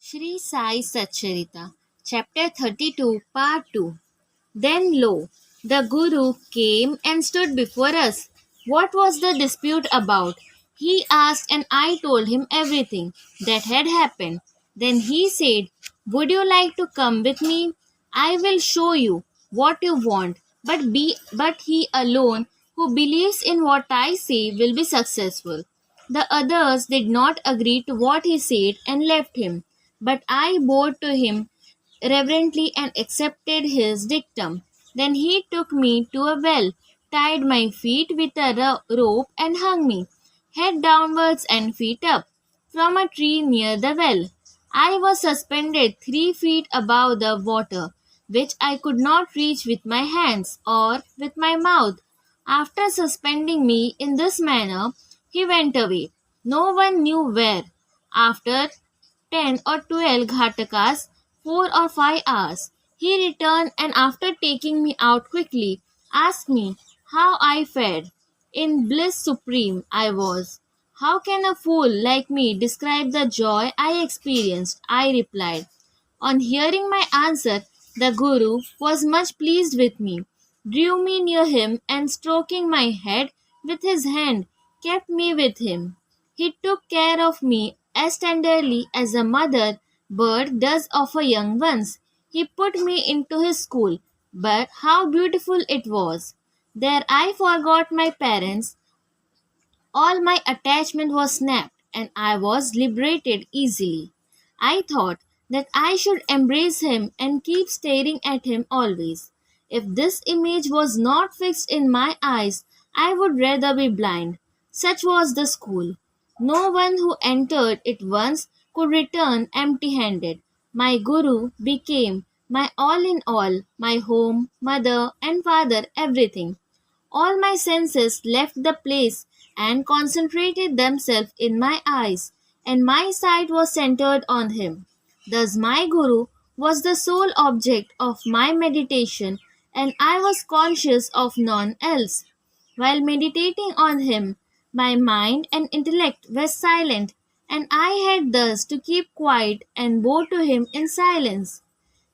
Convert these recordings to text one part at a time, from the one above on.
Shri Sai Satcharita, Chapter 32, Part 2. Then lo, the Guru came and stood before us. What was the dispute about? He asked, and I told him everything that had happened. Then he said, would you like to come with me? I will show you what you want, but he alone who believes in what I say will be successful. The others did not agree to what he said and left him, but I bowed to him reverently and accepted his dictum. Then he took me to a well, tied my feet with a rope, and hung me, head downwards and feet up, from a tree near the well. I was suspended 3 feet above the water, which I could not reach with my hands or with my mouth. After suspending me in this manner, he went away. No one knew where. After 10 or 12 ghatakas, 4 or 5 hours. He returned and after taking me out quickly, asked me how I fared. In bliss supreme I was. How can a fool like me describe the joy I experienced? I replied. On hearing my answer, the Guru was much pleased with me, drew me near him, and stroking my head with his hand, kept me with him. He took care of me as tenderly as a mother bird does of her young ones. He put me into his school, but how beautiful it was! There I forgot my parents, all my attachment was snapped, and I was liberated easily. I thought that I should embrace him and keep staring at him always. If this image was not fixed in my eyes, I would rather be blind. Such was the school. No one who entered it once could return empty handed. My Guru became my all in all, my home, mother, and father, everything. All my senses left the place and concentrated themselves in my eyes, and my sight was centered on him. Thus, my Guru was the sole object of my meditation, and I was conscious of none else. While meditating on him, my mind and intellect were silent, and I had thus to keep quiet and bow to him in silence.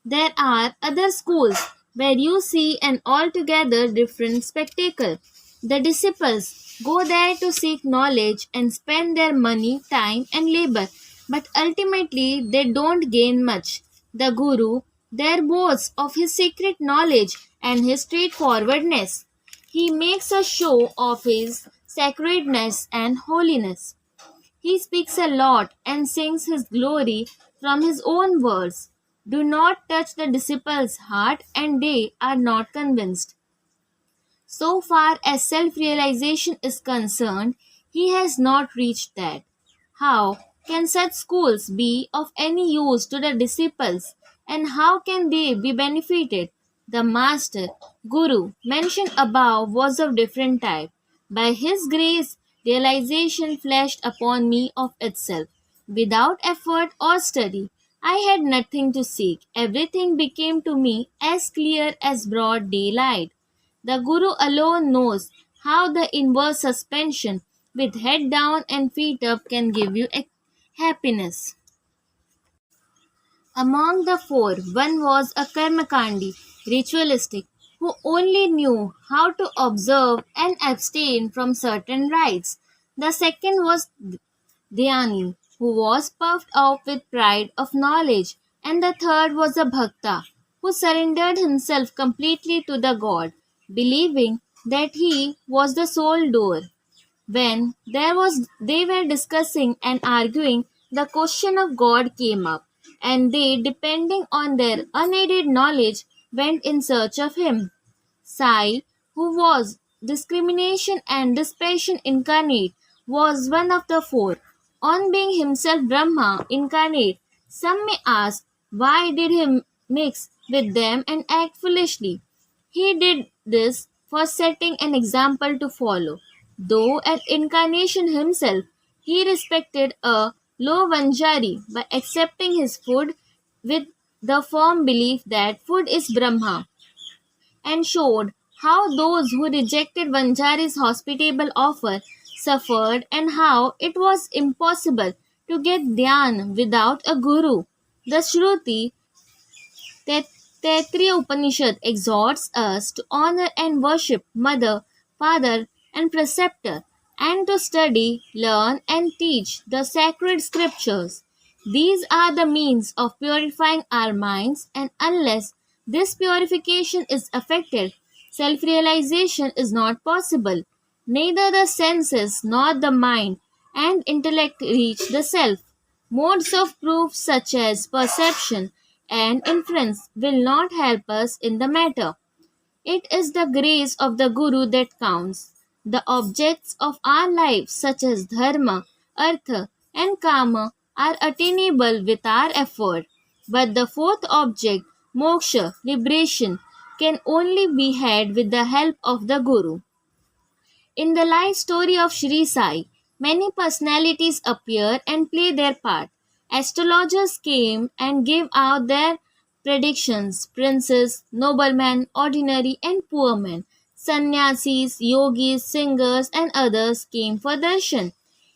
There are other schools where you see an altogether different spectacle. The disciples go there to seek knowledge and spend their money, time, and labor, but ultimately they don't gain much. The Guru there boasts of his secret knowledge and his straightforwardness. He makes a show of his sacredness and holiness. He speaks a lot and sings his glory from his own words. Do not touch the disciples' heart, and they are not convinced. So far as self realization is concerned, he has not reached that. How can such schools be of any use to the disciples, and how can they be benefited? The master, Guru, mentioned above was of different type. By his grace, realization flashed upon me of itself. Without effort or study, I had nothing to seek. Everything became to me as clear as broad daylight. The Guru alone knows how the inverse suspension with head down and feet up can give you happiness. Among the four, one was a karmakandi, ritualistic, who only knew how to observe and abstain from certain rites. The second was Dhyani, who was puffed up with pride of knowledge, and the third was a Bhakta, who surrendered himself completely to the God, believing that he was the sole door. When they were discussing and arguing, the question of God came up, and they, depending on their unaided knowledge, went in search of him. Sai, who was discrimination and dispassion incarnate, was one of the four. On being himself Brahma incarnate, some may ask why did he mix with them and act foolishly? He did this for setting an example to follow. Though an incarnation himself, he respected a low Vanjari by accepting his food with the firm belief that food is Brahma, and showed how those who rejected Vanjari's hospitable offer suffered and how it was impossible to get dhyan without a guru. The Shruti Taittiriya Upanishad exhorts us to honor and worship mother, father, and preceptor, and to study, learn, and teach the sacred scriptures. These are the means of purifying our minds, and unless this purification is effected, self realization is not possible. Neither the senses nor the mind and intellect reach the self. Modes of proof such as perception and inference will not help us in the matter. It is the grace of the Guru that counts. The objects of our lives, such as dharma, artha, and kama, are attainable with our effort. But the fourth object, moksha, liberation, can only be had with the help of the Guru. In the life story of Sri Sai, many personalities appear and play their part. Astrologers came and gave out their predictions. Princes, noblemen, ordinary and poor men, sannyasis, yogis, singers, and others came for darshan.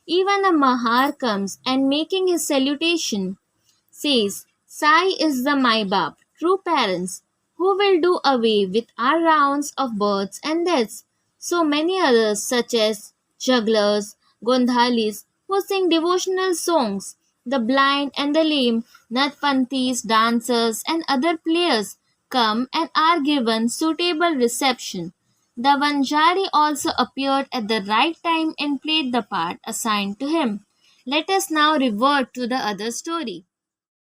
Even a Mahar comes and making his salutation says, Sai is the my Bap, true parents, who will do away with our rounds of births and deaths. So many others, such as jugglers, gondhalis, who sing devotional songs, the blind and the lame, natpantis, dancers, and other players come and are given suitable reception. The Vanjari also appeared at the right time and played the part assigned to him. Let us now revert to the other story.